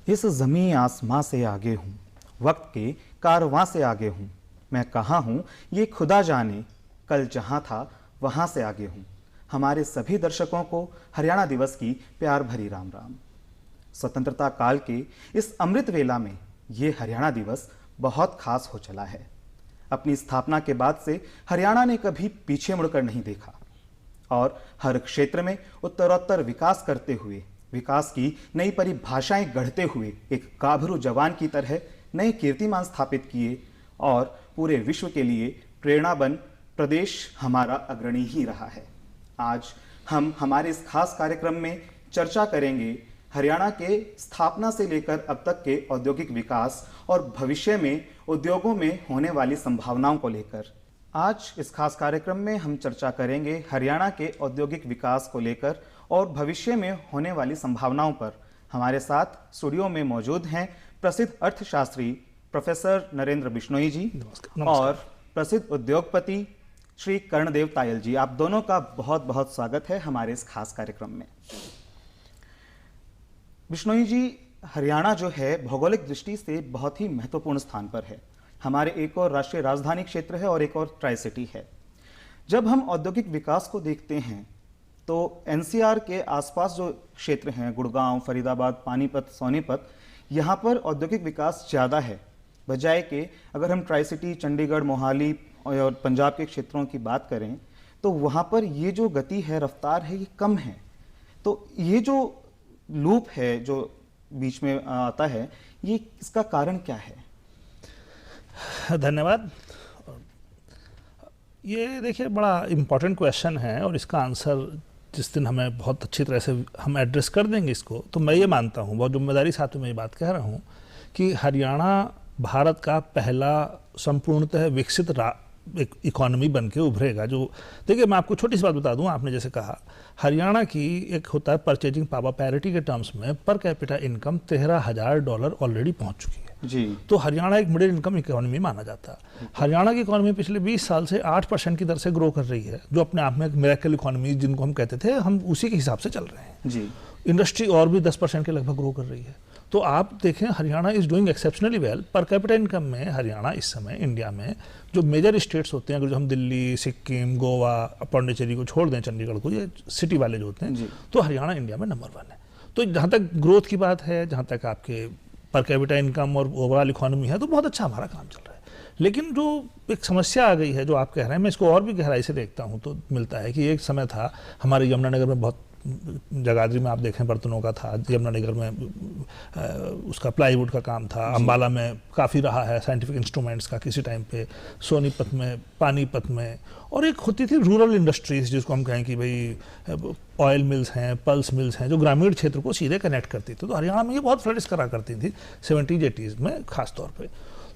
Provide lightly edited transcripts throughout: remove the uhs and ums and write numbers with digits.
इस ज़मीं आसमां से आगे हूँ, वक्त के कारवां से आगे हूँ। मैं कहाँ हूँ ये खुदा जाने, कल जहाँ था वहाँ से आगे हूँ। हमारे सभी दर्शकों को हरियाणा दिवस की प्यार भरी राम राम। स्वतंत्रता काल के इस अमृत वेला में ये हरियाणा दिवस बहुत खास हो चला है। अपनी स्थापना के बाद से हरियाणा ने कभी पीछे मुड़कर नहीं देखा और हर क्षेत्र में उत्तरोत्तर विकास करते हुए, विकास की नई परिभाषाएं गढ़ते हुए एक गाभरू जवान की तरह नए कीर्तिमान स्थापित किए और पूरे विश्व के लिए प्रेरणा बन प्रदेश हमारा अग्रणी ही रहा है। आज हम हमारे इस खास कार्यक्रम में चर्चा करेंगे हरियाणा के स्थापना से लेकर अब तक के औद्योगिक विकास और भविष्य में उद्योगों में होने वाली संभावनाओं को लेकर। आज इस खास कार्यक्रम में हम चर्चा करेंगे हरियाणा के औद्योगिक विकास को लेकर और भविष्य में होने वाली संभावनाओं पर। हमारे साथ स्टूडियो में मौजूद हैं प्रसिद्ध अर्थशास्त्री प्रोफेसर नरेंद्र बिश्नोई जी और प्रसिद्ध उद्योगपति श्री कर्णदेव तायल जी। आप दोनों का बहुत बहुत स्वागत है हमारे इस खास कार्यक्रम में। बिश्नोई जी, हरियाणा जो है भौगोलिक दृष्टि से बहुत ही महत्वपूर्ण स्थान पर है। हमारे एक और राष्ट्रीय राजधानी क्षेत्र है और एक और ट्राई सिटी है। जब हम औद्योगिक विकास को देखते हैं तो एनसीआर के आसपास जो क्षेत्र हैं, गुड़गांव, फरीदाबाद, पानीपत, सोनीपत, यहाँ पर औद्योगिक विकास ज़्यादा है बजाय के अगर हम ट्राई सिटी, चंडीगढ़, मोहाली और पंजाब के क्षेत्रों की बात करें तो वहाँ पर ये जो गति है, रफ्तार है, ये कम है। तो ये जो लूप है जो बीच में आता है, ये इसका कारण क्या है? धन्यवाद। ये देखिए बड़ा इम्पोर्टेंट क्वेश्चन है और इसका आंसर जिस दिन हमें बहुत अच्छी तरह से हम एड्रेस कर देंगे इसको, तो मैं ये मानता हूँ, बहुत जिम्मेदारी साथ में ये बात कह रहा हूँ कि हरियाणा भारत का पहला संपूर्णतः विकसित एक इकोनॉमी बन के उभरेगा। जो देखिए मैं आपको छोटी सी बात बता दूं, आपने जैसे कहा हरियाणा की एक होता है परचेजिंग पावर, पैरिटी के टर्म्स में पर कैपिटा इनकम $13,000 ऑलरेडी पहुंच चुकी है जी। तो हरियाणा एक मिडिल इनकम इकोनॉमी माना जाता है। हरियाणा की इकोनॉमी पिछले 20 साल से 8% की दर से ग्रो कर रही है, जो अपने आप में एक मिरेकल इकोनॉमी जिनको हम कहते थे, हम उसी के हिसाब से चल रहे हैं जी। इंडस्ट्री और भी 10% के लगभग ग्रो कर रही है। तो आप देखें Haryana is doing exceptionally well. Per capita income में हरियाणा इस समय इंडिया में जो मेजर स्टेट्स होते हैं, अगर जो हम दिल्ली, सिक्किम, गोवा, पौंडीचेरी को छोड़ दें, चंडीगढ़ को, ये सिटी वाले जो होते हैं, तो हरियाणा इंडिया में नंबर 1 है। तो जहाँ तक ग्रोथ की बात है, जहाँ तक आपके पर कैपिटा इनकम और ओवरऑल इकोनॉमी है, तो बहुत अच्छा हमारा काम चल रहा है। लेकिन जो एक समस्या आ गई है, जो आप कह रहे हैं, मैं इसको और भी गहराई से देखता हूँ तो मिलता है कि एक समय था हमारे यमुनानगर में, बहुत जगाधरी में आप देखें बर्तनों का था, यमुनानगर में उसका प्लाईवुड का काम था, अंबाला में काफ़ी रहा है साइंटिफिक इंस्ट्रूमेंट्स का किसी टाइम पे, सोनीपत में, पानीपत में, और एक होती थी रूरल इंडस्ट्रीज जिसको हम कहें कि भाई ऑयल मिल्स हैं, पल्स मिल्स हैं, जो ग्रामीण क्षेत्र को सीधे कनेक्ट करती थी। तो हरियाणा में ये बहुत फ्लरिश करा करती थी 70s 80s में खास तौर पे।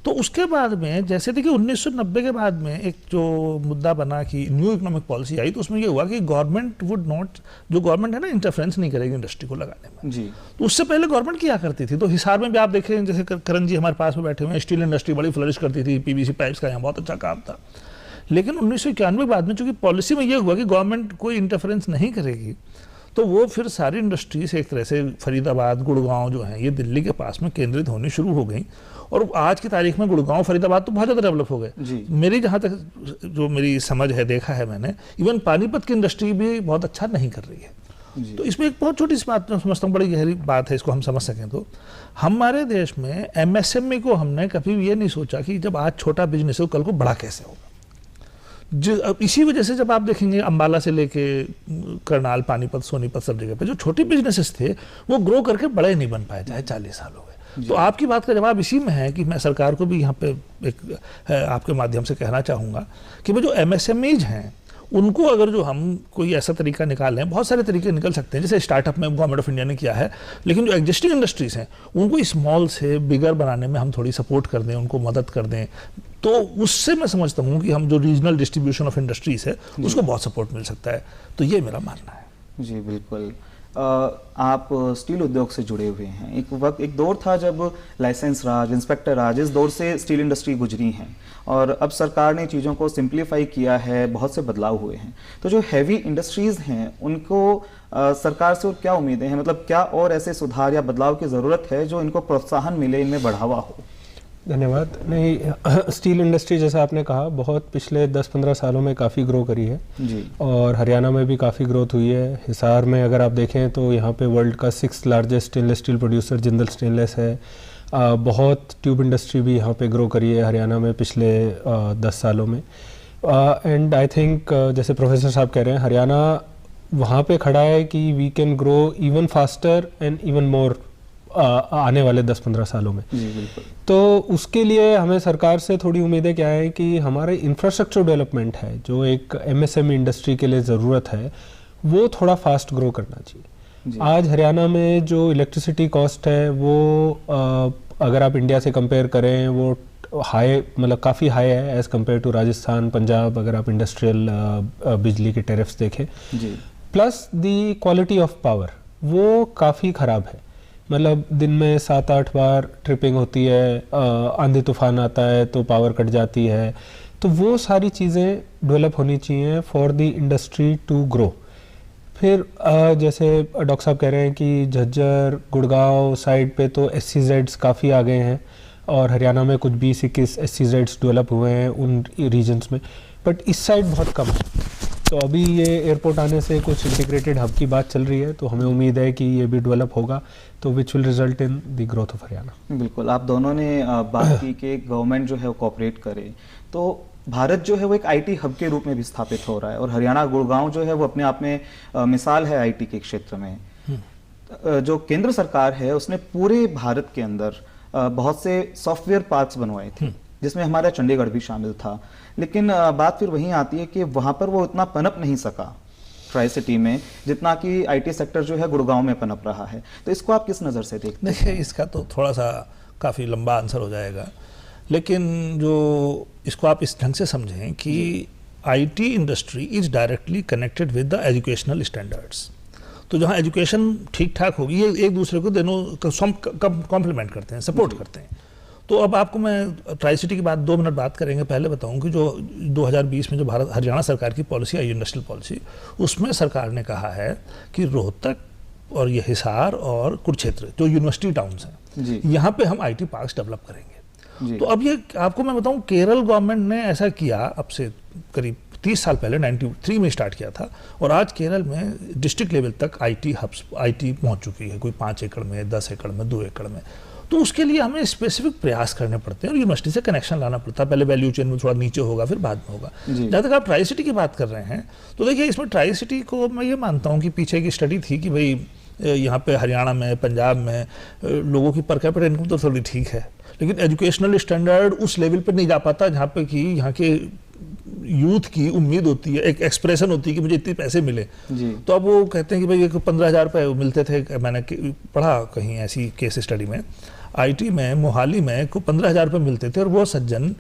तो उसके बाद में जैसे देखिए 1990 के बाद में एक जो मुद्दा बना कि न्यू इकोनॉमिक पॉलिसी आई, तो उसमें ये हुआ कि गवर्नमेंट वुड नॉट, जो गवर्नमेंट है ना, इंटरफेरेंस नहीं करेगी इंडस्ट्री को लगाने में जी। तो उससे पहले गवर्नमेंट किया करती थी। तो हिसार में भी आप देखें, जैसे करण जी हमारे पास में बैठे हुए हैं, स्टील इंडस्ट्री बड़ी फ्लरिश करती थी, पीवीसी पाइप्स का यहाँ बहुत अच्छा काम था। लेकिन 1991 के बाद में चूंकि पॉलिसी में ये हुआ कि गवर्नमेंट कोई इंटरफेरेंस नहीं करेगी, तो वो फिर सारी इंडस्ट्रीज एक तरह से फरीदाबाद, गुड़गांव जो हैं, ये दिल्ली के पास में केंद्रित होनी शुरू हो गई। और आज की तारीख में गुड़गांव, फरीदाबाद तो बहुत ज़्यादा डेवलप हो गए। मेरी जहाँ तक जो मेरी समझ है, देखा है मैंने, इवन पानीपत की इंडस्ट्री भी बहुत अच्छा नहीं कर रही है। तो इसमें एक बहुत छोटी सी बात मैं समझता हूँ, बड़ी गहरी बात है, इसको हम समझ सकें तो हमारे देश में एमएसएमई को हमने कभी ये नहीं सोचा कि जब आज छोटा बिजनेस हो, कल को बड़ा कैसे होगा। इसी वजह से जब आप देखेंगे अंबाला से लेके करनाल, पानीपत, सोनीपत, सब जगह पे जो छोटी बिजनेसेस थे वो ग्रो करके बड़े नहीं बन पाए, चाहे 40 साल हो गए। तो आपकी बात का जवाब इसी में है कि मैं सरकार को भी यहाँ पे एक आपके माध्यम से कहना चाहूँगा कि वो जो एमएसएमईज हैं उनको अगर जो हम कोई ऐसा तरीका निकालें, बहुत सारे तरीके निकल सकते हैं, जैसे स्टार्टअप में गवर्नमेंट ऑफ इंडिया ने किया है, लेकिन जो एग्जिस्टिंग इंडस्ट्रीज हैं उनको स्मॉल से बिगर बनाने में हम थोड़ी सपोर्ट कर दें, उनको मदद कर दें, तो उससे मैं समझता हूँ कि हम जो रीजनल डिस्ट्रीब्यूशन ऑफ इंडस्ट्रीज है उसको बहुत सपोर्ट मिल सकता है। तो ये मेरा मानना है जी। बिल्कुल, आप स्टील उद्योग से जुड़े हुए हैं। एक दौर था जब लाइसेंस राज, इंस्पेक्टर राज, इस दौर से स्टील इंडस्ट्री गुजरी है और अब सरकार ने चीज़ों को सिंप्लीफाई किया है, बहुत से बदलाव हुए हैं। तो जो हैवी इंडस्ट्रीज़ हैं उनको सरकार से और क्या उम्मीदें हैं, मतलब क्या और ऐसे सुधार या बदलाव की ज़रूरत है जो इनको प्रोत्साहन मिले, इनमें बढ़ावा हो? धन्यवाद। नहीं, स्टील इंडस्ट्री जैसा आपने कहा बहुत पिछले 10-15 सालों में काफ़ी ग्रो करी है जी। और हरियाणा में भी काफ़ी ग्रोथ हुई है। हिसार में अगर आप देखें तो यहाँ पे वर्ल्ड का 6th largest stainless steel producer Jindal stainless है। बहुत ट्यूब इंडस्ट्री भी यहाँ पे ग्रो करी है हरियाणा में पिछले 10 सालों में। एंड आई थिंक जैसे प्रोफेसर साहब कह रहे हैं, हरियाणा वहाँ पे खड़ा है कि we can grow even faster and even more आने वाले 10-15 सालों में। जी बिल्कुल। तो उसके लिए हमें सरकार से थोड़ी उम्मीदें क्या है कि हमारे इंफ्रास्ट्रक्चर डेवलपमेंट है जो एक MSME इंडस्ट्री के लिए ज़रूरत है, वो थोड़ा फास्ट ग्रो करना चाहिए। आज हरियाणा में जो इलेक्ट्रिसिटी कॉस्ट है वो अगर आप इंडिया से कंपेयर करें वो हाई, मतलब काफ़ी हाई है as compare to Rajasthan, Punjab, अगर आप इंडस्ट्रियल बिजली के टेरिफ्स देखें। जी। Plus the quality of power वो काफ़ी ख़राब है, मतलब दिन में 7-8 बार ट्रिपिंग होती है, आंधी तूफान आता है तो पावर कट जाती है। तो वो सारी चीज़ें डेवलप होनी चाहिए for the industry to grow. फिर जैसे डॉक्टर साहब कह रहे हैं कि झज्जर, गुड़गांव साइड पे तो SCZs काफ़ी आ गए हैं और हरियाणा में कुछ 20-21 SCZs डेवलप हुए हैं उन रीजन्स में, बट इस साइड बहुत कम है। तो अभी ये एयरपोर्ट आने से कुछ इंटीग्रेटेड हब की बात चल रही है, तो हमें उम्मीद है कि ये भी डेवलप होगा, तो which will result in the growth of Haryana. बिल्कुल, आप दोनों ने बात की कि गवर्नमेंट जो है वो कोऑपरेट करे, तो भारत जो है वो एक IT हब के रूप में भी स्थापित हो रहा है और हरियाणा गुड़गांव जो है वो अपने आप में मिसाल है IT के क्षेत्र में। जो केंद्र सरकार है उसने पूरे भारत के अंदर बहुत से सॉफ्टवेयर पार्क्स बनवाए थे जिसमें हमारा चंडीगढ़ भी शामिल था, लेकिन बात फिर वहीं आती है कि वहाँ पर वो इतना पनप नहीं सका ट्राई सिटी में जितना कि IT सेक्टर जो है गुड़गांव में पनप रहा है। तो इसको आप किस नज़र से देखते हैं? देखिए, इसका तो थोड़ा सा काफ़ी लंबा आंसर हो जाएगा, लेकिन जो इसको आप इस ढंग से समझें कि IT industry is directly connected with the educational standards. तो जहाँ एजुकेशन ठीक ठाक होगी, ये एक दूसरे को दोनों कॉम्प्लीमेंट करते हैं, सपोर्ट करते हैं। तो अब आपको मैं ट्राई सिटी की बात 2 मिनट बात करेंगे, पहले बताऊं कि जो 2020 में जो भारत हरियाणा सरकार की पॉलिसी आई, इंडस्ट्रियल पॉलिसी, उसमें सरकार ने कहा है कि रोहतक और ये हिसार और कुरुक्षेत्र जो यूनिवर्सिटी टाउन्स हैं, यहाँ पे हम IT पार्क्स डेवलप करेंगे। तो अब ये आपको मैं बताऊं, केरल गवर्नमेंट ने ऐसा किया अब से करीब 30 साल पहले, 93 में स्टार्ट किया था, और आज केरल में डिस्ट्रिक्ट लेवल तक IT हब्स, IT पहुंच चुकी है, कोई 5 एकड़ में, 10 एकड़ में, 2 एकड़ में। तो उसके लिए हमें स्पेसिफिक प्रयास करने पड़ते हैं और यूनिवर्सिटी से कनेक्शन लाना पड़ता है। पहले वैल्यू चेन में थोड़ा नीचे होगा, फिर बाद में होगा। जहाँ तक आप ट्राई सिटी की बात कर रहे हैं, तो देखिए इसमें ट्राई सिटी को मैं ये मानता हूँ कि पीछे की स्टडी थी कि भाई यहाँ पे हरियाणा में, पंजाब में लोगों की पर कैपिटा इनकम तो थोड़ी ठीक है, लेकिन एजुकेशनल स्टैंडर्ड उस लेवल पर नहीं जा पाता जहाँ पे कि यहाँ के यूथ की उम्मीद होती है, एक एक्सप्रेशन होती है कि मुझे इतने पैसे मिले। तो अब वो कहते हैं कि भाई 15,000 रुपये मिलते थे। मैंने पढ़ा कहीं ऐसी केस स्टडी में, IT में मोहाली में को 15,000 रुपये मिलते थे और वो सज्जन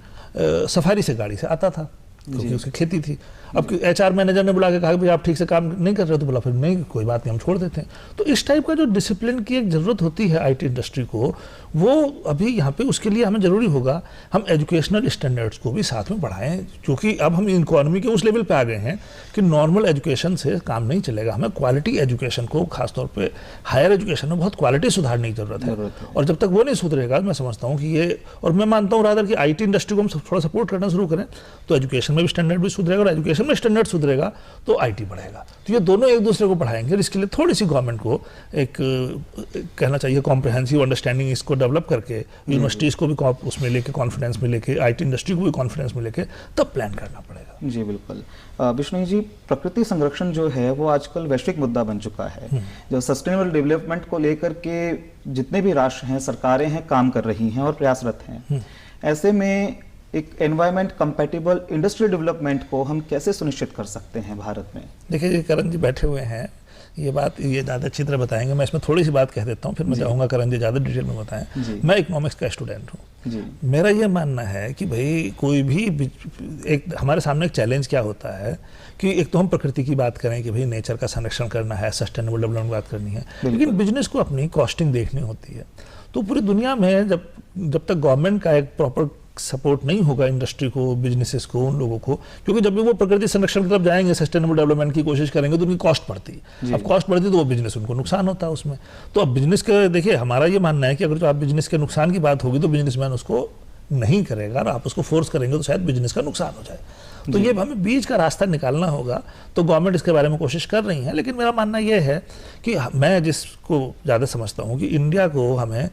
सफारी से गाड़ी से आता था क्योंकि उसकी खेती थी। अब HR मैनेजर ने बुला के कहा कि भाई आप ठीक से काम नहीं कर रहे हो, तो बोला फिर नहीं, कोई बात नहीं, हम छोड़ देते हैं। तो इस टाइप का जो डिसिप्लिन की एक ज़रूरत होती है IT इंडस्ट्री को, वो अभी यहाँ पे उसके लिए हमें ज़रूरी होगा हम एजुकेशनल स्टैंडर्ड्स को भी साथ में बढ़ाएं, क्योंकि अब हम इकोनॉमी के उस लेवल पे आ गए हैं कि नॉर्मल एजुकेशन से काम नहीं चलेगा। हमें क्वालिटी एजुकेशन को, खासतौर पे हायर एजुकेशन में बहुत क्वालिटी सुधारने की ज़रूरत है, और जब तक वो नहीं सुधरेगा, मैं समझता हूँ कि ये, और मैं मानता हूँ रादर कि IT इंडस्ट्री को हम थोड़ा सपोर्ट करना शुरू करें तो एजुकेशन में भी स्टैंडर्ड भी सुधरेगा, और एजुकेशन में स्टैंडर्ड सुधरेगा तो IT बढ़ेगा। तो ये दोनों एक दूसरे को बढ़ाएंगे, और इसके लिए थोड़ी सी गवर्नमेंट को एक कहना चाहिए कॉम्प्रिहेंसिव अंडरस्टैंडिंग इसको डेवलप करके, यूनिवर्सिटीज़ को भी उसमें लेके, कॉन्फिडेंस में लेके, IT इंडस्ट्री को भी कॉन्फिडेंस में लेके तब प्लान करना पड़ेगा। जी बिल्कुल। विष्णु जी, प्रकृति संरक्षण जो है वो आजकल वैश्विक मुद्दा बन चुका है। जो सस्टेनेबल डेवलपमेंट को लेकर के जितने भी राष्ट्र हैं, सरकारें हैं, काम कर रही हैं और प्रयासरत हैं। ऐसे में एक एनवायरमेंट कंपैटिबल इंडस्ट्रियल डेवलपमेंट को हम कैसे सुनिश्चित कर सकते हैं भारत में? देखिए, करण जी बैठे हुए हैं, ये बात ये ज़्यादा अच्छी तरह बताएंगे, मैं इसमें थोड़ी सी बात कह देता हूँ, फिर मैं चाहूँगा करण जी ज़्यादा डिटेल में बताएं। मैं इकोनॉमिक्स का स्टूडेंट हूँ। मेरा ये मानना है कि भाई कोई भी एक हमारे सामने एक चैलेंज क्या होता है कि एक तो हम प्रकृति की बात करें कि भाई नेचर का संरक्षण करना है, सस्टेनेबल डेवलपमेंट की बात करनी है, लेकिन बिजनेस को अपनी कॉस्टिंग देखनी होती है। तो पूरी दुनिया में जब तक गवर्नमेंट का एक प्रॉपर सपोर्ट नहीं होगा इंडस्ट्री को, बिजनेसेस को, उन लोगों को, क्योंकि जब भी वो प्रकृति संरक्षण की तरफ जाएंगे, सस्टेनेबल डेवलपमेंट की कोशिश करेंगे, तो उनकी कॉस्ट बढ़ती है। अब कॉस्ट बढ़ती है तो वो बिजनेस उनको नुकसान होता है उसमें। तो अब बिजनेस के देखिए हमारा ये मानना है कि अगर जो आप बिजनेस के नुकसान की बात होगी तो बिजनेसमैन उसको नहीं करेगा, और आप उसको फोर्स करेंगे तो शायद बिजनेस का नुकसान हो जाए। तो ये हमें बीच का रास्ता निकालना होगा। तो गवर्नमेंट इसके बारे में कोशिश कर रही है, लेकिन मेरा मानना ये है कि मैं जिसको ज़्यादा समझता हूँ कि इंडिया को हमें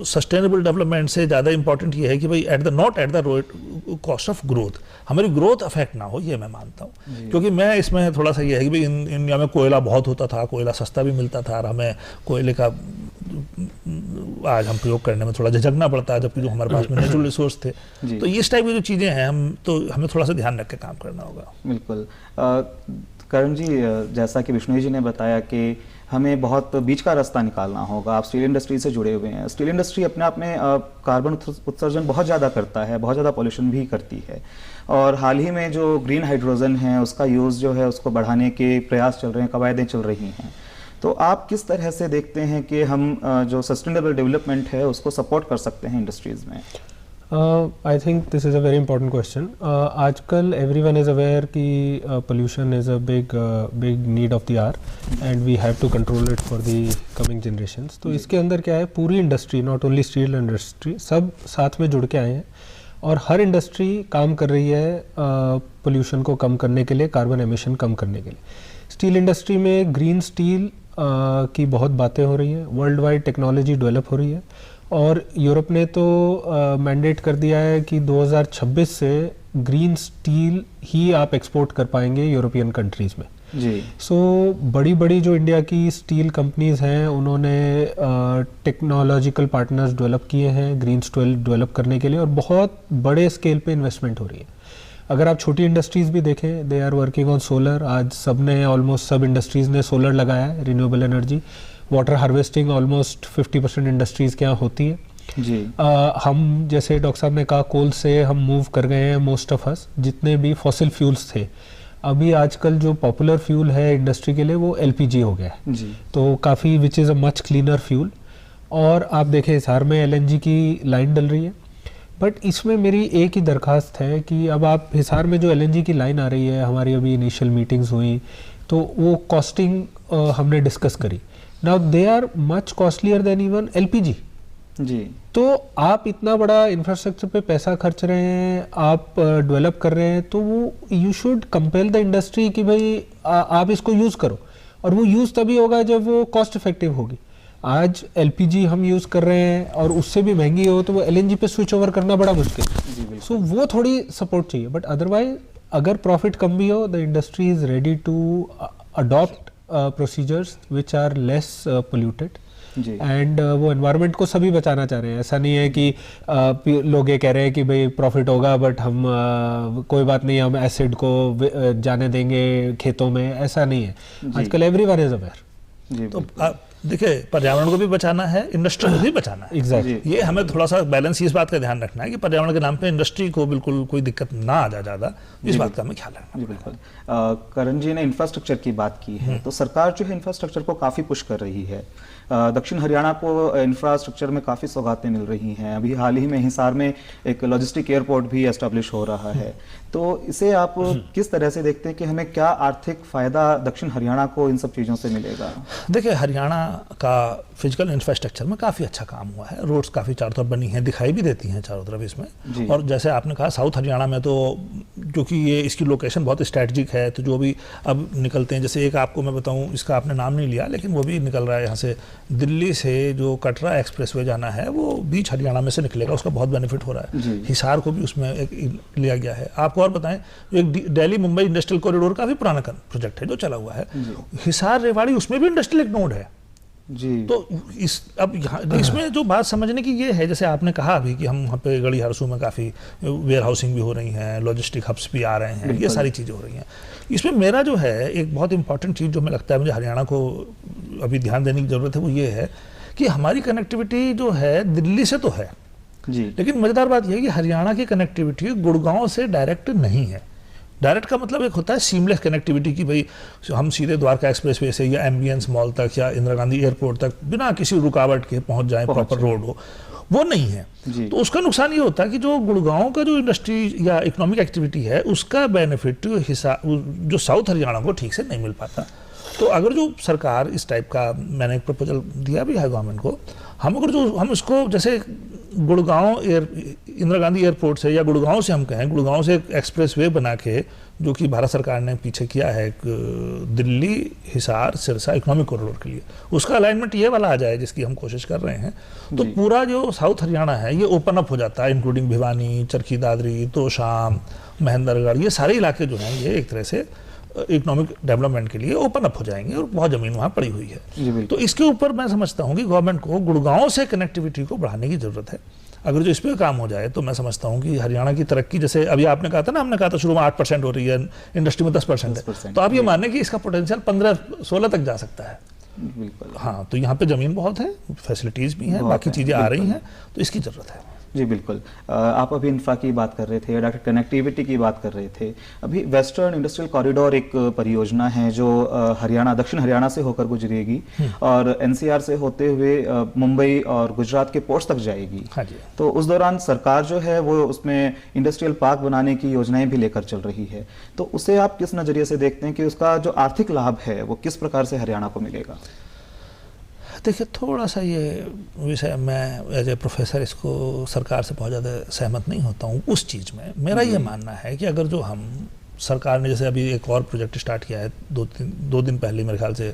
सस्टेनेबल डेवलपमेंट से ज़्यादा इंपॉर्टेंट ये है कि भाई not at the cost of growth, हमारी ग्रोथ अफेक्ट ना हो, ये मैं मानता हूँ। क्योंकि मैं इसमें थोड़ा सा ये है कि भाई इंडिया में कोयला बहुत होता था, कोयला सस्ता भी मिलता था, और हमें कोयले का आज हम प्रयोग करने में थोड़ा झिझकना पड़ता है, जबकि जो हमारे पास में नेचुरल रिसोर्स थे। तो इस टाइप की जो चीज़ें हैं हमें थोड़ा सा ध्यान रख के काम करना होगा। बिल्कुल। करण जी, जैसा कि विष्णु जी ने बताया कि हमें बहुत बीच का रास्ता निकालना होगा। आप स्टील इंडस्ट्री से जुड़े हुए हैं। स्टील इंडस्ट्री अपने आप में कार्बन उत्सर्जन बहुत ज़्यादा करता है, बहुत ज़्यादा पॉल्यूशन भी करती है, और हाल ही में जो ग्रीन हाइड्रोजन है उसका यूज़ जो है उसको बढ़ाने के प्रयास चल रहे हैं, कवायदें चल रही हैं। तो आप किस तरह से देखते हैं कि हम जो सस्टेनेबल डेवलपमेंट है उसको सपोर्ट कर सकते हैं इंडस्ट्रीज़ में? I think this is a very important question. आजकल एवरीवन इज़ अवेयर कि pollution is a big need of the hour and we have to control it for the coming generations. तो इसके अंदर क्या है, पूरी industry, not only steel industry, सब साथ में जुड़ के आए हैं और हर इंडस्ट्री काम कर रही है पोल्यूशन को कम करने के लिए, कार्बन एमिशन कम करने के लिए। स्टील इंडस्ट्री में ग्रीन स्टील की बहुत बातें हो रही हैं, वर्ल्ड वाइड टेक्नोलॉजी डेवलप हो रही है, और यूरोप ने तो मैंडेट कर दिया है कि 2026 से ग्रीन स्टील ही आप एक्सपोर्ट कर पाएंगे यूरोपियन कंट्रीज़ में जी। सो बड़ी बड़ी जो इंडिया की स्टील कंपनीज़ हैं उन्होंने टेक्नोलॉजिकल पार्टनर्स डेवलप किए हैं ग्रीन स्टील डेवलप करने के लिए, और बहुत बड़े स्केल पे इन्वेस्टमेंट हो रही है। अगर आप छोटी इंडस्ट्रीज़ भी देखें, they are working on solar. आज सब ने, ऑलमोस्ट सब इंडस्ट्रीज़ ने सोलर लगाया है, renewable energy. Water harvesting almost 50% industries के यहाँ होती है जी। हम जैसे डॉक्टर साहब ने कहा, कोल से हम मूव कर गए हैं मोस्ट ऑफ अस। जितने भी फॉसिल फ्यूल्स थे, अभी आजकल जो पॉपुलर फ्यूल है इंडस्ट्री के लिए वो LPG हो गया है जी। तो काफ़ी, which is a much cleaner fuel. और आप देखें हिसार में LNG की लाइन डल रही है, बट इसमें मेरी एक ही दरख्वास्त है कि अब आप हिसार में जो LNG की लाइन आ रही है, हमारी अभी इनिशियल मीटिंग्स हुई तो वो कॉस्टिंग हमने डिस्कस करी। Now they are much costlier than even LPG जी। तो आप इतना बड़ा इंफ्रास्ट्रक्चर पे पैसा खर्च रहे हैं, आप डेवलप कर रहे हैं, तो वो you should compel the industry कि भाई आप इसको यूज़ करो, और वो यूज़ तभी होगा जब वो कॉस्ट इफेक्टिव होगी। आज LPG हम यूज़ कर रहे हैं और उससे भी महंगी हो तो वो LNG पे स्विच ओवर करना बड़ा मुश्किल है। सो वो थोड़ी सपोर्ट चाहिए, बट अदरवाइज अगर प्रॉफिट कम भी हो, the industry is ready to adopt procedures which are less polluted and वो एनवायरनमेंट को सभी बचाना चाह रहे हैं। ऐसा नहीं है कि लोग ये कह रहे हैं कि भाई प्रॉफिट होगा बट हम कोई बात नहीं, हम एसिड को जाने देंगे खेतों में, ऐसा नहीं है। आजकल एवरीवन इज अवेयर। तो देखिए, पर्यावरण को भी बचाना है, इंडस्ट्री को भी बचाना है। एग्जैक्टली। ये हमें थोड़ा सा बैलेंस, इस बात का ध्यान रखना है कि पर्यावरण के नाम पे इंडस्ट्री को बिल्कुल कोई दिक्कत ना आ जाए ज़्यादा, इस बात का हमें ख्याल रखना। जी बिल्कुल। करण जी ने इंफ्रास्ट्रक्चर की बात की है, तो सरकार जो है इंफ्रास्ट्रक्चर को काफ़ी पुश कर रही है। दक्षिण हरियाणा को इंफ्रास्ट्रक्चर में काफ़ी सौगातें मिल रही हैं। अभी हाल ही में हिसार में एक लॉजिस्टिक एयरपोर्ट भी एस्टेब्लिश हो रहा है। तो इसे आप किस तरह से देखते हैं कि हमें क्या आर्थिक फ़ायदा दक्षिण हरियाणा को इन सब चीज़ों से मिलेगा? देखिए, हरियाणा का फिजिकल इंफ्रास्ट्रक्चर में काफ़ी अच्छा काम हुआ है। रोड्स काफ़ी चारों तरफ बनी हैं, दिखाई भी देती हैं चारों तरफ इसमें। और जैसे आपने कहा, साउथ हरियाणा में तो क्योंकि ये इसकी लोकेशन बहुत स्ट्रैटेजिक है, तो जो भी अब निकलते हैं, जैसे एक आपको मैं बताऊं, इसका आपने नाम नहीं लिया, लेकिन वो भी निकल रहा है यहाँ से, दिल्ली से जो कटरा एक्सप्रेसवे जाना है वो बीच हरियाणा में से निकलेगा, उसका बहुत बेनिफिट हो रहा है। हिसार को भी उसमें एक लिया गया है। आपको और बताएं, जो एक दिल्ली मुंबई इंडस्ट्रियल कॉरिडोर काफ़ी पुराना प्रोजेक्ट है जो चला हुआ है, हिसार रेवाड़ी, उसमें भी इंडस्ट्रियल एक नोड है जी। तो अब यहाँ इसमें जो बात समझने की ये है, जैसे आपने कहा अभी कि हम वहाँ पे गढ़ी हरसू में काफ़ी वेयर हाउसिंग भी हो रही हैं, लॉजिस्टिक हब्स भी आ रहे हैं, ये सारी चीज़ें हो रही हैं। इसमें मेरा जो है एक बहुत इंपॉर्टेंट चीज़ जो मुझे लगता है मुझे हरियाणा को अभी ध्यान देने की ज़रूरत है, वो ये है कि हमारी कनेक्टिविटी जो है दिल्ली से तो है जी। लेकिन मज़ेदार बात यह है कि हरियाणा की कनेक्टिविटी गुड़गांव से डायरेक्ट नहीं है। डायरेक्ट का मतलब एक होता है सीमलेस कनेक्टिविटी की भाई हम सीधे द्वारका एक्सप्रेसवे से या एम्बियंस मॉल तक या इंदिरा गांधी एयरपोर्ट तक बिना किसी रुकावट के पहुंच जाएं, प्रॉपर रोड हो, वो नहीं है। तो उसका नुकसान ये होता है कि जो गुड़गांव का जो इंडस्ट्री या इकोनॉमिक एक्टिविटी है उसका बेनिफिट जो साउथ हरियाणा को ठीक से नहीं मिल पाता। तो अगर जो सरकार इस टाइप का, मैंने एक प्रपोजल दिया भी है गवर्नमेंट को, हम इसको जैसे गुड़गांव इंदिरा गांधी एयरपोर्ट से या गुड़गांव से हम कहें, गुड़गांव से एक एक्सप्रेसवे बना के जो कि भारत सरकार ने पीछे किया है एक दिल्ली हिसार सिरसा इकोनॉमिक कॉरिडोर के लिए, उसका अलाइनमेंट ये वाला आ जाए जिसकी हम कोशिश कर रहे हैं, तो पूरा जो साउथ हरियाणा है ये ओपन अप हो जाता है, इंक्लूडिंग भिवानी, चरखी दादरी, तोशाम, महेंद्रगढ़, ये सारे इलाके जो हैं ये एक तरह से इकोनॉमिक डेवलपमेंट के लिए ओपन अप हो जाएंगे और बहुत ज़मीन वहाँ पड़ी हुई है। तो इसके ऊपर मैं समझता हूँ कि गवर्नमेंट को गुड़गांव से कनेक्टिविटी को बढ़ाने की ज़रूरत है। अगर जो इस पर काम हो जाए तो मैं समझता हूँ कि हरियाणा की तरक्की, जैसे अभी आपने कहा था ना, हमने कहा था शुरू में 8% हो रही है, इंडस्ट्री में 10% है, तो आप ये माने कि इसका पोटेंशियल 15-16 तक जा सकता है। बिल्कुल। हाँ, तो यहाँ पे ज़मीन बहुत है, फैसिलिटीज़ भी हैं, बाकी चीज़ें आ रही हैं, तो इसकी ज़रूरत है। जी बिल्कुल। आप अभी इंफ्रा की बात कर रहे थे, डॉक्टर कनेक्टिविटी की बात कर रहे थे। अभी वेस्टर्न इंडस्ट्रियल कॉरिडोर एक परियोजना है जो हरियाणा, दक्षिण हरियाणा से होकर गुजरेगी और एनसीआर से होते हुए मुंबई और गुजरात के पोर्ट्स तक जाएगी। हाँ जी। तो उस दौरान सरकार जो है वो उसमें इंडस्ट्रियल पार्क बनाने की योजनाएं भी लेकर चल रही है, तो उसे आप किस नज़रिए से देखते हैं कि उसका जो आर्थिक लाभ है वो किस प्रकार से हरियाणा को मिलेगा? देखिए, थोड़ा सा ये विषय मैं एज ए प्रोफेसर इसको सरकार से बहुत ज़्यादा सहमत नहीं होता हूँ उस चीज़ में। मेरा ये मानना है कि अगर जो हम सरकार ने, जैसे अभी एक और प्रोजेक्ट स्टार्ट किया है, दो दिन पहले मेरे ख्याल से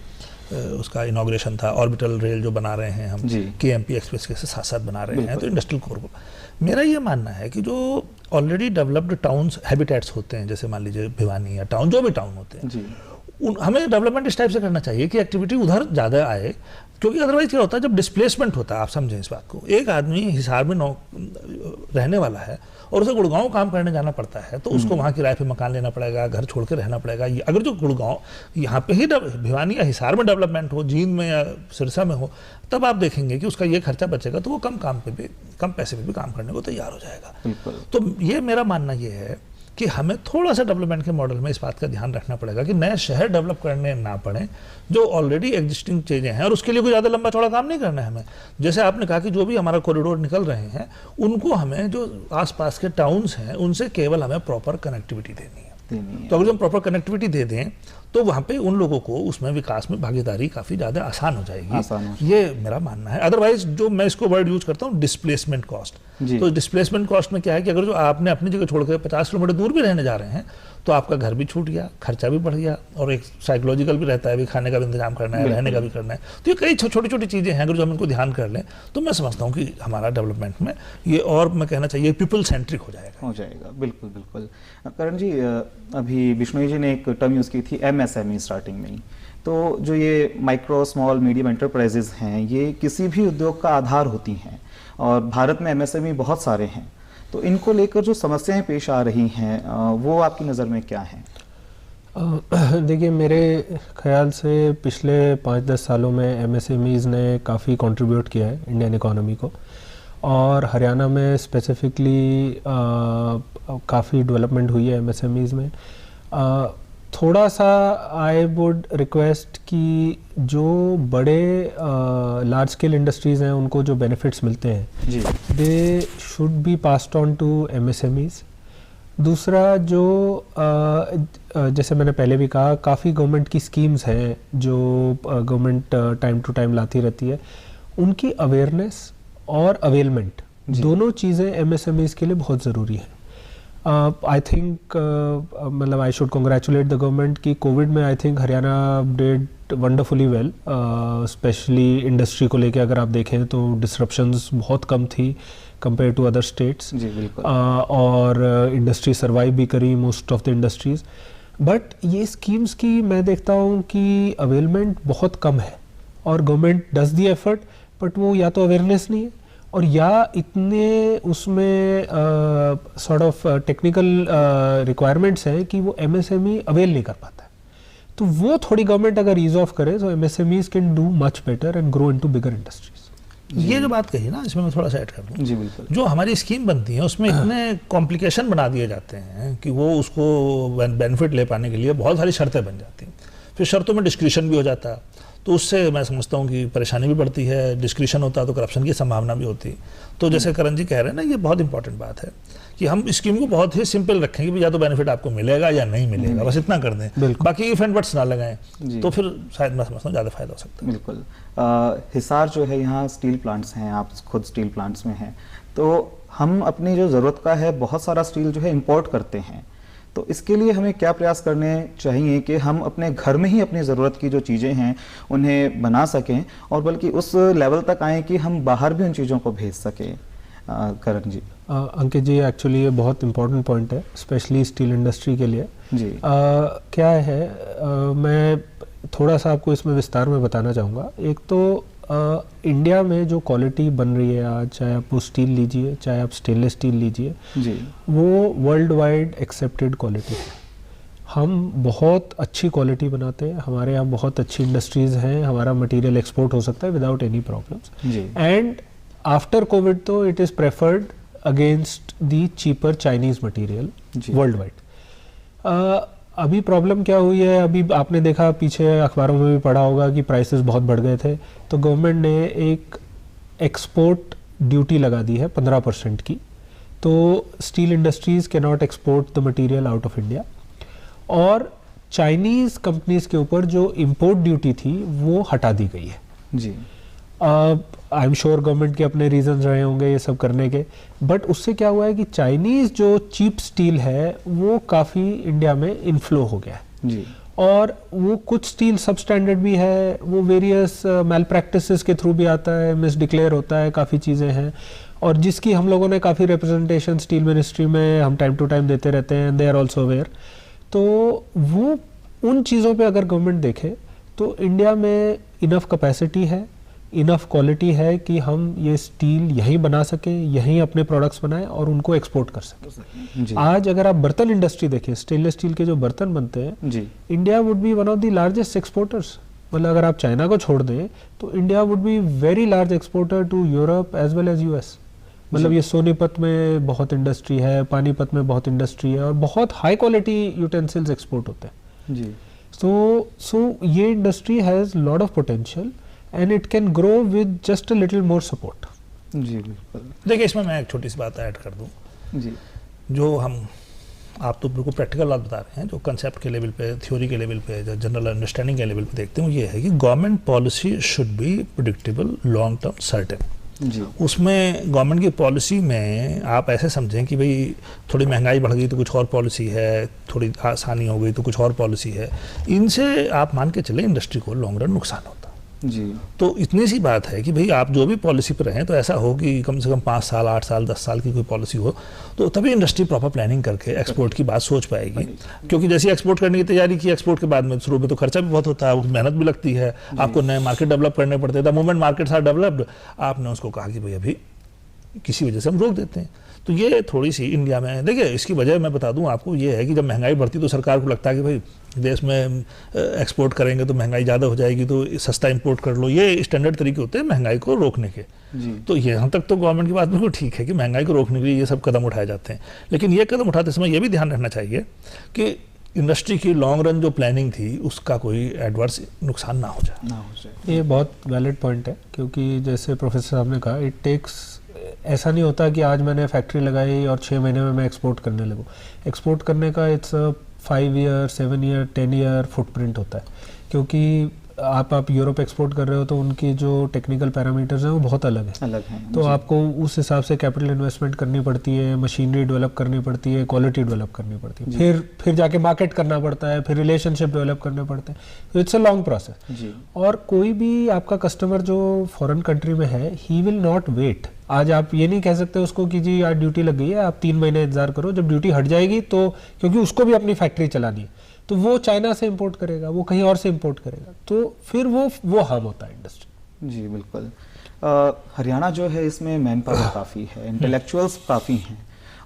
उसका इनॉग्रेशन था, ऑर्बिटल रेल जो बना रहे हैं हम KMP एक्सप्रेस के साथ साथ बना रहे हैं, तो इंडस्ट्रियल कॉरिडोर। मेरा ये मानना है कि जो ऑलरेडी डेवलप्ड टाउन्स हैबिटेट्स होते हैं, जैसे मान लीजिए भिवानी या टाउन, जो भी टाउन होते हैं, हमें डेवलपमेंट इस टाइप से करना चाहिए कि एक्टिविटी उधर ज़्यादा आए, क्योंकि अदरवाइज क्या होता है जब डिस्प्लेसमेंट होता है, आप समझें इस बात को, एक आदमी हिसार में रहने वाला है और उसे गुड़गांव काम करने जाना पड़ता है, तो उसको वहाँ किराए पे मकान लेना पड़ेगा, घर छोड़ के रहना पड़ेगा। अगर जो गुड़गांव यहाँ पे ही भिवानी या हिसार में डेवलपमेंट हो, जींद में या सिरसा में हो, तब आप देखेंगे कि उसका ये खर्चा बचेगा, तो वो कम पैसे पे भी काम करने को तैयार हो जाएगा। तो ये मेरा मानना ये है कि हमें थोड़ा सा डेवलपमेंट के मॉडल में इस बात का ध्यान रखना पड़ेगा कि नए शहर डेवलप करने ना पड़े, जो ऑलरेडी एग्जिस्टिंग चीज़ें हैं, और उसके लिए कोई ज़्यादा लंबा चौड़ा काम नहीं करना है हमें। जैसे आपने कहा कि जो भी हमारा कॉरिडोर निकल रहे हैं उनको हमें, जो आसपास के टाउन्स हैं उनसे केवल हमें प्रॉपर कनेक्टिविटी देनी है। तो अगर हम प्रॉपर कनेक्टिविटी दे दें तो वहाँ पे उन लोगों को उसमें विकास में भागीदारी काफ़ी ज़्यादा आसान हो जाएगी। ये मेरा मानना है। अदरवाइज जो मैं इसको वर्ड यूज करता हूँ डिस्प्लेसमेंट कॉस्ट, तो डिस्प्लेसमेंट कॉस्ट में क्या है कि अगर जो आपने अपनी जगह छोड़ कर 50 किलोमीटर दूर भी रहने जा रहे हैं तो आपका घर भी छूट गया, खर्चा भी बढ़ गया, और एक साइकोलॉजिकल भी रहता है, भी खाने का भी इंतजाम करना है, रहने का भी करना है। तो ये कई छोटी छोटी चीज़ें हैं, अगर जो हम इनको ध्यान कर लें तो मैं समझता हूँ कि हमारा डेवलपमेंट में ये, और मैं कहना चाहिए पीपल सेंट्रिक हो जाएगा। बिल्कुल बिल्कुल। करण जी, अभी बिश्नोई जी ने एक टर्म यूज़ की थी MSME स्टार्टिंग में, तो जो ये माइक्रो स्मॉल मीडियम एंटरप्राइजेज हैं ये किसी भी उद्योग का आधार होती हैं और भारत में MSME बहुत सारे हैं, तो इनको लेकर जो समस्याएं पेश आ रही हैं वो आपकी नज़र में क्या हैं? देखिए, मेरे ख्याल से पिछले 5-10 सालों में MSMEs ने काफ़ी कंट्रीब्यूट किया है इंडियन इकोनॉमी को, और हरियाणा में स्पेसिफिकली काफ़ी डेवलपमेंट हुई है MSMEs में। थोड़ा सा आई वुड रिक्वेस्ट कि जो बड़े लार्ज स्केल इंडस्ट्रीज़ हैं उनको जो बेनिफिट्स मिलते हैं they should be passed on to MSMEs। दूसरा, जो जैसे मैंने पहले भी कहा, काफ़ी गवर्नमेंट की स्कीम्स हैं जो गवर्नमेंट टाइम टू टाइम लाती रहती है, उनकी अवेयरनेस और अवेलमेंट दोनों चीज़ें MSMEs के लिए बहुत ज़रूरी है। आई थिंक मतलब I should congratulate the government कि कोविड में I think Haryana did wonderfully well, specially industry को लेके अगर आप देखें तो डिसरप्शंस बहुत कम थी कंपेयर टू अदर स्टेट्स, और इंडस्ट्री सर्वाइव भी करी, most of the industries. But ये स्कीम्स की मैं देखता हूँ कि अवेलमेंट बहुत कम है, और government does the effort, but वो या तो अवेयरनेस नहीं है और या इतने उसमें सॉर्ट ऑफ टेक्निकल रिक्वायरमेंट्स हैं कि वो एमएसएमई अवेल नहीं कर पाता है। तो वो थोड़ी गवर्नमेंट अगर ईज ऑफ करे तो MSMEs can do much better and grow into bigger industries. ये जो बात कही ना, इसमें मैं थोड़ा सा ऐड कर दूं। जी बिल्कुल। जो हमारी स्कीम बनती है उसमें इतने कॉम्प्लिकेशन बना दिए जाते हैं कि वो उसको बेनिफिट ले पाने के लिए बहुत सारी शर्तें बन जाती हैं, फिर शर्तों में डिस्क्रिशन भी हो जाता है, तो उससे मैं समझता हूँ कि परेशानी भी बढ़ती है। डिस्क्रिशन होता है तो करप्शन की संभावना भी होती है। तो जैसे करण जी कह रहे हैं ना, ये बहुत इंपॉर्टेंट बात है कि हम स्कीम को बहुत ही सिंपल रखें कि या तो बेनिफिट आपको मिलेगा या नहीं मिलेगा, बस इतना कर दें, बाकी इफ एंड बट्स ना लगाएं, तो फिर शायद मैं समझता हूँ ज़्यादा फायदा हो सकता है। बिल्कुल। हिसार जो है, यहाँ स्टील प्लांट्स हैं, आप खुद स्टील प्लांट्स में हैं, तो हम अपनी जो ज़रूरत का है बहुत सारा स्टील जो है इंपोर्ट करते हैं। तो इसके लिए हमें क्या प्रयास करने चाहिए कि हम अपने घर में ही अपनी ज़रूरत की जो चीज़ें हैं उन्हें बना सकें, और बल्कि उस लेवल तक आएँ कि हम बाहर भी उन चीज़ों को भेज सकें। करण जी। अंकित जी, एक्चुअली ये बहुत इंपॉर्टेंट पॉइंट है, स्पेशली स्टील इंडस्ट्री के लिए। जी। क्या है, मैं थोड़ा सा आपको इसमें विस्तार में बताना चाहूँगा। एक तो इंडिया में जो क्वालिटी बन रही है आज, चाहे आप वो स्टील लीजिए, चाहे आप स्टेनलेस स्टील लीजिए, जी, वो वर्ल्ड वाइड एक्सेप्टेड क्वालिटी है। हम बहुत अच्छी क्वालिटी बनाते हैं, हमारे यहाँ बहुत अच्छी इंडस्ट्रीज़ हैं, हमारा मटेरियल एक्सपोर्ट हो सकता है विदाउट एनी प्रॉब्लम्स। जी। एंड आफ्टर कोविड तो it is preferred against the cheaper Chinese material world wide. अभी प्रॉब्लम क्या हुई है, अभी आपने देखा पीछे अखबारों में भी पढ़ा होगा कि प्राइसेस बहुत बढ़ गए थे, तो गवर्नमेंट ने एक एक्सपोर्ट ड्यूटी लगा दी है 15% की। तो steel industries can not export the material out of India, और चाइनीज़ कंपनीज़ के ऊपर जो इम्पोर्ट ड्यूटी थी वो हटा दी गई है। जी। आई एम श्योर गवर्नमेंट के अपने रीजंस रहे होंगे ये सब करने के, बट उससे क्या हुआ है कि चाइनीज़ जो चीप स्टील है वो काफ़ी इंडिया में इनफ्लो हो गया है। जी। और वो कुछ स्टील सब स्टैंडर्ड भी है, वो वेरियस मैल प्रैक्टिसेस के थ्रू भी आता है, मिस डिक्लेयर होता है, काफ़ी चीज़ें हैं, और जिसकी हम लोगों ने काफ़ी रिप्रेजेंटेशन स्टील मिनिस्ट्री में हम टाइम टू टाइम देते रहते हैं, दे आर ऑल्सो अवेयर। तो वो उन चीज़ों पे अगर गवर्नमेंट देखे तो इंडिया में इनफ कैपेसिटी है, इनफ क्वालिटी है कि हम ये स्टील यहीं बना सकें, यहीं अपने प्रोडक्ट्स बनाएं और उनको एक्सपोर्ट कर सकें। आज अगर आप बर्तन इंडस्ट्री देखें, स्टेनलेस स्टील के जो बर्तन बनते हैं, जी, India would be one of the largest exporters. मतलब अगर आप चाइना को छोड़ दें तो India would be very large exporter to Europe as well as US. मतलब ये सोनीपत में बहुत इंडस्ट्री है, पानीपत में बहुत इंडस्ट्री है, और बहुत हाई क्वालिटी यूटेंसिल्स एक्सपोर्ट होते हैं। जी। सो ये industry has lot of potential and it can grow with just a little more support. जी बिल्कुल। देखिए, इसमें मैं एक छोटी सी बात ऐड कर दूं। जी। जो आप तो बिल्कुल प्रैक्टिकल बात बता रहे हैं, जो कंसेप्ट के लेवल पे, थ्योरी के लेवल पे, जो जनरल अंडरस्टैंडिंग के लेवल पे देखते हैं, वो ये है कि government policy should be predictable, long term, certain. जी। उसमें गवर्नमेंट की पॉलिसी में आप ऐसे समझें कि भाई थोड़ी महंगाई बढ़ गई तो कुछ और पॉलिसी है, थोड़ी आसानी हो गई तो कुछ और पॉलिसी है। इनसे आप मान के चले इंडस्ट्री को लॉन्ग रन नुकसान होता है। जी। तो इतनी सी बात है कि भाई आप जो भी पॉलिसी पर रहें तो ऐसा हो कि कम से कम 5 साल, 8 साल, 10 साल की कोई पॉलिसी हो, तो तभी इंडस्ट्री प्रॉपर प्लानिंग करके एक्सपोर्ट की बात सोच पाएगी। क्योंकि जैसे एक्सपोर्ट करने की तैयारी की, एक्सपोर्ट के बाद में शुरू में तो खर्चा भी बहुत होता है, मेहनत भी लगती है, आपको नए मार्केट डेवलप करने पड़ते हैं। The moment markets are developed, आपने उसको कहा कि भाई अभी किसी वजह से हम रोक देते हैं। तो ये थोड़ी सी इंडिया में, देखिए इसकी वजह मैं बता दूं आपको, ये है कि जब महंगाई बढ़ती तो सरकार को लगता है कि भाई देश में एक्सपोर्ट करेंगे तो महंगाई ज़्यादा हो जाएगी, तो सस्ता इंपोर्ट कर लो। ये स्टैंडर्ड तरीके होते हैं महंगाई को रोकने के। जी। तो यहाँ तक तो गवर्नमेंट की बात बिल्कुल ठीक है कि महंगाई को रोकने के लिए ये सब कदम उठाए जाते हैं, लेकिन ये कदम उठाते समय ये भी ध्यान रखना चाहिए कि इंडस्ट्री की लॉन्ग रन जो प्लानिंग थी उसका कोई एडवर्स नुकसान ना हो जाए। ये बहुत वैलिड पॉइंट है, क्योंकि जैसे प्रोफेसर साहब ने कहा, इट टेक्स, ऐसा नहीं होता कि आज मैंने फैक्ट्री लगाई और 6 महीने में मैं एक्सपोर्ट करने लगूँ। एक्सपोर्ट करने का it's 5 year, 7 year, 10 year footprint होता है, क्योंकि आप यूरोप एक्सपोर्ट कर रहे हो तो उनकी जो टेक्निकल पैरामीटर्स हैं वो बहुत अलग हैं। तो आपको उस हिसाब से कैपिटल इन्वेस्टमेंट करनी पड़ती है, मशीनरी डेवलप करनी पड़ती है, क्वालिटी डेवलप करनी पड़ती है, फिर जाके मार्केट करना पड़ता है, फिर रिलेशनशिप डेवलप करने पड़ते हैं। तो इट्स अ लॉन्ग प्रोसेस। और कोई भी आपका कस्टमर जो फॉरेन कंट्री में है, ही विल नॉट वेट। आज आप ये नहीं कह सकते उसको कि जी आज ड्यूटी लग गई है, आप 3 महीने इंतजार करो, जब ड्यूटी हट जाएगी तो, क्योंकि उसको भी अपनी फैक्ट्री चलानी है, तो वो चाइना से इंपोर्ट करेगा, वो कहीं और से इंपोर्ट करेगा, तो फिर वो हार्म होता है इंडस्ट्री। जी बिल्कुल। हरियाणा जो है इसमें मैन पावर काफ़ी है, इंटेलेक्चुअल्स काफ़ी हैं,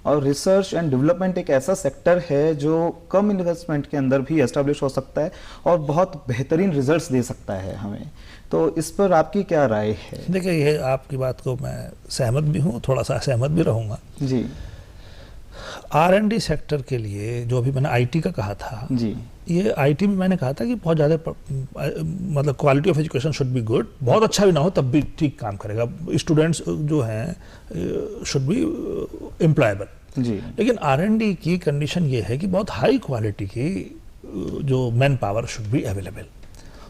और रिसर्च एंड डेवलपमेंट एक ऐसा सेक्टर है जो कम इन्वेस्टमेंट के अंदर भी एस्टेब्लिश हो सकता है और बहुत बेहतरीन रिजल्ट्स दे सकता है हमें। तो इस पर आपकी क्या राय है? देखिए, ये आपकी बात को मैं सहमत भी हूँ, थोड़ा सा असहमत भी रहूँगा जी। R&D सेक्टर के लिए जो अभी मैंने IT का कहा था जी, ये IT में मैंने कहा था कि बहुत ज़्यादा मतलब quality of education should be good, बहुत अच्छा भी ना हो तब भी ठीक काम करेगा, स्टूडेंट्स जो हैं शुड बी एम्प्लॉयबल। जी, लेकिन R&D की कंडीशन ये है कि बहुत हाई क्वालिटी की जो man power should be available.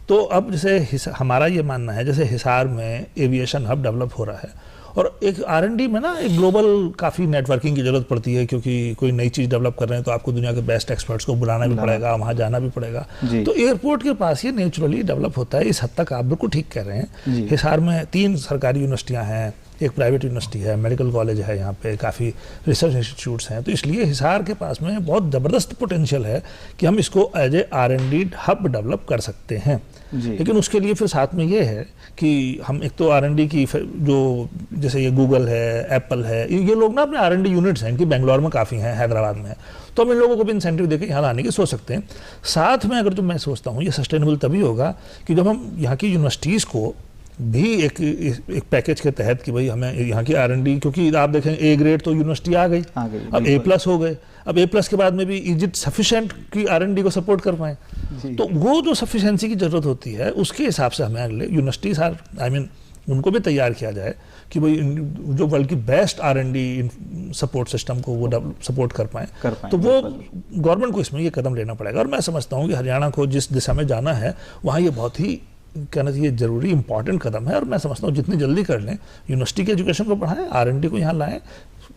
तो अब जैसे हमारा ये मानना है, जैसे हिसार में एविएशन हब डेवलप हो रहा है, और एक R&D में ना एक ग्लोबल काफ़ी नेटवर्किंग की ज़रूरत पड़ती है, क्योंकि कोई नई चीज़ डेवलप कर रहे हैं तो आपको दुनिया के बेस्ट एक्सपर्ट्स को बुलाना भी पड़ेगा, वहाँ जाना भी पड़ेगा। तो एयरपोर्ट के पास ये नेचुरली डेवलप होता है। इस हद तक आप बिल्कुल ठीक कह रहे हैं। हिसार में 3 सरकारी यूनिवर्सिटियाँ हैं, एक प्राइवेट यूनिवर्सिटी है, मेडिकल कॉलेज है, यहाँ पे काफ़ी रिसर्च इंस्टीट्यूट्स हैं, तो इसलिए हिसार के पास में बहुत ज़बरदस्त पोटेंशियल है कि हम इसको as a R&D hub develop कर सकते हैं। लेकिन उसके लिए फिर साथ में ये है कि हम एक तो R&D की जो जैसे ये गूगल है, एप्पल है, ये लोग ना अपने R&D यूनिट्स हैं, इनकी बेंगलोर में काफ़ी हैं, हैदराबाद में है, तो हम इन लोगों को भी इंसेंटिव देकर यहाँ लाने की सोच सकते हैं। साथ में अगर जो मैं सोचता हूँ ये सस्टेनेबल तभी होगा कि जब हम यहाँ की यूनिवर्सिटीज़ को भी एक पैकेज के तहत कि भाई हमें यहाँ की R&D, क्योंकि आप देखें A ग्रेड तो यूनिवर्सिटी आ गई, अब A+ हो गए, अब A+ के बाद में भी इज इट सफिशेंट कि R&D को सपोर्ट कर पाएँ? तो वो जो सफिशेंसी की ज़रूरत होती है उसके हिसाब से हमें अगले यूनिवर्सिटीज़ उनको भी तैयार किया जाए कि भाई जो वर्ल्ड की बेस्ट R&D सपोर्ट सिस्टम को वो सपोर्ट कर पाएँ। तो वो गवर्नमेंट को इसमें ये कदम लेना पड़ेगा, और मैं समझता हूँ कि हरियाणा को जिस दिशा में जाना है वहाँ ये बहुत ही कहना चाहिए ज़रूरी इंपॉर्टेंट कदम है, और मैं समझता हूँ जितनी जल्दी कर लें, यूनिवर्सिटी के एजुकेशन को बढ़ाएं, R&D को यहाँ लाएं,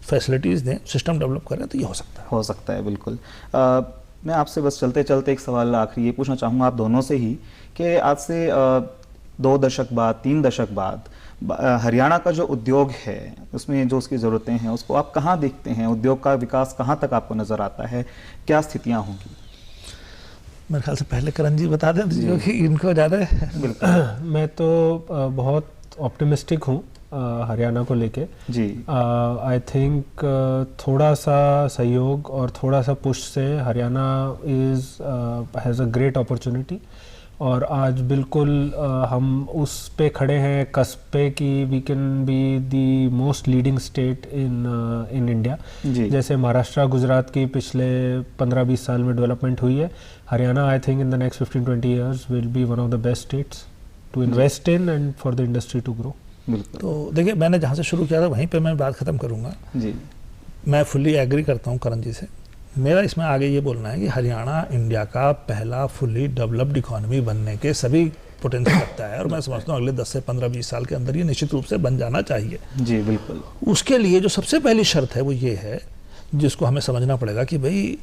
फैसिलिटीज़ दें, सिस्टम डेवलप करें, तो ये हो सकता है। बिल्कुल। मैं आपसे बस चलते चलते एक सवाल आखिरी ये पूछना चाहूँगा आप दोनों से ही कि आज से 2 दशक बाद, 3 दशक बाद हरियाणा का जो उद्योग है उसमें जो उसकी ज़रूरतें हैं उसको आप कहाँ देखते हैं? उद्योग का विकास कहाँ तक आपको नज़र आता है? क्या स्थितियाँ होंगी? मेरे ख्याल से पहले करण जी बता दें, क्योंकि इनको ज़्यादा है। मैं तो बहुत ऑप्टिमिस्टिक हूँ हरियाणा को लेके। जी, आई थिंक थोड़ा सा सहयोग और थोड़ा सा पुश से Haryana has a great opportunity, और आज बिल्कुल हम उस पे खड़े हैं कस्प पे कि we can be the most leading state in India. जैसे महाराष्ट्र, गुजरात की पिछले 15-20 साल में डेवलपमेंट हुई है, Haryana I think in the next 15-20 years will be one of the best states to invest in and for the industry to grow. तो देखिए, मैंने जहाँ से शुरू किया था वहीं पे मैं बात ख़त्म करूँगा। जी, मैं फुल्ली एग्री करता हूँ करण जी से। मेरा इसमें आगे ये बोलना है कि हरियाणा इंडिया का पहला फुल्ली डेवलप्ड इकोनॉमी बनने के सभी पोटेंशियल रखता है, और मैं समझता हूँ अगले 10 से 15-20 साल के अंदर ये निश्चित रूप से बन जाना चाहिए। जी बिल्कुल। उसके लिए जो सबसे पहली शर्त है वो ये है, जिसको हमें समझना पड़ेगा कि भाई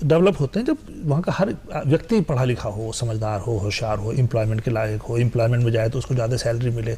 डेवलप होते हैं जब वहाँ का हर व्यक्ति पढ़ा लिखा हो, समझदार हो, होशियार हो, एम्प्लॉयमेंट के लायक हो, एम्प्लॉयमेंट में जाए तो उसको ज़्यादा सैलरी मिले,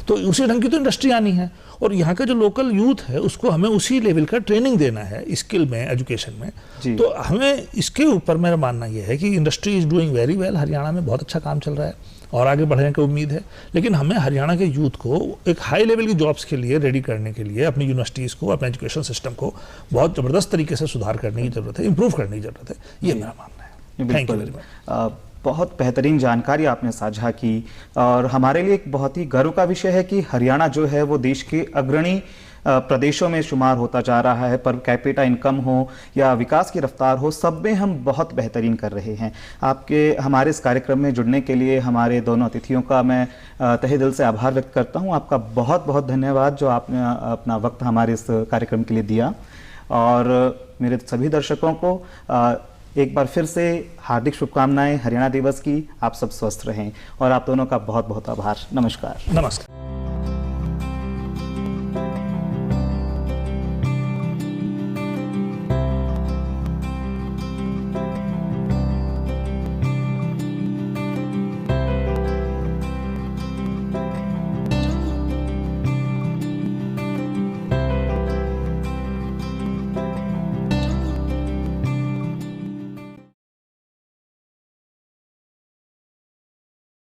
तो उसी ढंग की तो इंडस्ट्री आनी है, और यहाँ का जो लोकल यूथ है उसको हमें उसी लेवल का ट्रेनिंग देना है स्किल में, एजुकेशन में। तो हमें इसके ऊपर मेरा मानना ये है कि industry is doing very well, Haryana में बहुत अच्छा काम चल रहा है और आगे बढ़ने की उम्मीद है, लेकिन हमें हरियाणा के यूथ को एक हाई लेवल की जॉब्स के लिए रेडी करने के लिए अपनी यूनिवर्सिटीज़ को, अपने एजुकेशन सिस्टम को बहुत ज़बरदस्त तरीके से सुधार करने की ज़रूरत है, इंप्रूव करने की ज़रूरत है, ये मेरा मानना है। Thank you very much. बहुत बेहतरीन जानकारी आपने साझा की, और हमारे लिए एक बहुत ही गर्व का विषय है कि हरियाणा जो है वो देश के अग्रणी प्रदेशों में शुमार होता जा रहा है। पर कैपिटा इनकम हो या विकास की रफ्तार हो, सब में हम बहुत बेहतरीन कर रहे हैं। आपके हमारे इस कार्यक्रम में जुड़ने के लिए हमारे दोनों अतिथियों का मैं तहे दिल से आभार व्यक्त करता हूं। आपका बहुत बहुत धन्यवाद जो आपने अपना वक्त हमारे इस कार्यक्रम के लिए दिया, और मेरे सभी दर्शकों को एक बार फिर से हार्दिक शुभकामनाएं हरियाणा दिवस की। आप सब स्वस्थ रहें, और आप दोनों का बहुत बहुत आभार। नमस्कार। नमस्कार।